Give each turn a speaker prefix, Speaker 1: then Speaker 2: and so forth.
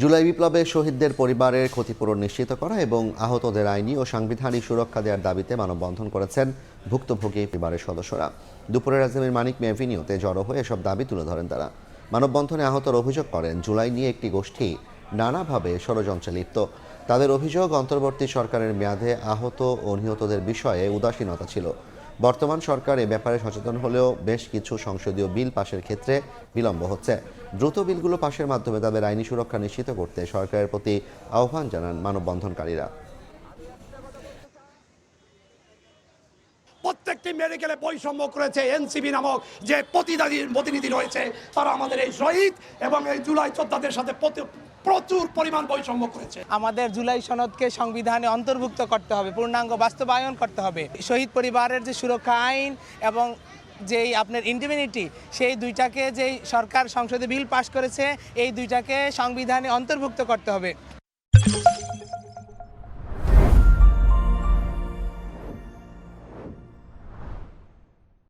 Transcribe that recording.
Speaker 1: জুলাই বিপ্লবে শহীদদের পরিবারের ক্ষতিপূরণ নিশ্চিত করা এবং আহতদের আইনি ও সাংবিধানিক সুরক্ষা দেওয়ার দাবিতে মানববন্ধন করেছেন ভুক্তভোগী পরিবারের সদস্যরা। দুপুরে রাজধানীর মানিক এভিনিউতে জড়ো হয়ে এসব দাবি তুলে ধরেন তারা। মানববন্ধনে আহতরা অভিযোগ করেন, জুলাই নিয়ে একটি গোষ্ঠী নানাভাবে ষড়যন্ত্রে লিপ্ত। তাদের অভিযোগ, অন্তর্বর্তী সরকারের মেয়াদে আহত ও নিহতদের বিষয়ে উদাসীনতা ছিল। বর্তমান সরকার এ ব্যাপারে সচেতন হলেও বেশ কিছু সংসদীয় বিল পাশের ক্ষেত্রে বিলম্ব হচ্ছে। দ্রুত বিলগুলো পাশের মাধ্যমে তাদের আইনি সুরক্ষা নিশ্চিত করতে সরকারের প্রতি আহ্বান জানান মানববন্ধনকারীরা।
Speaker 2: প্রত্যেকটি মেডিকেলে বৈষম্য করেছে এনসিবি নামক যে প্রতিনিধি রয়েছে, তারা আমাদের এই শহীদ এবং এই জুলাই যোদ্ধাদের সাথে প্রচুর পরিমাণ বৈষম্য করেছে।
Speaker 3: আমাদের জুলাই সনদকে সংবিধানে অন্তর্ভুক্ত করতে হবে, পূর্ণাঙ্গ বাস্তবায়ন করতে হবে। শহীদ পরিবারের যে সুরক্ষা আইন এবং যেই আপনার ইন্ডিমিনিটি, সেই দুইটাকে যেই সরকার সংসদে বিল পাশ করেছে, এই দুইটাকে সংবিধানে অন্তর্ভুক্ত করতে হবে।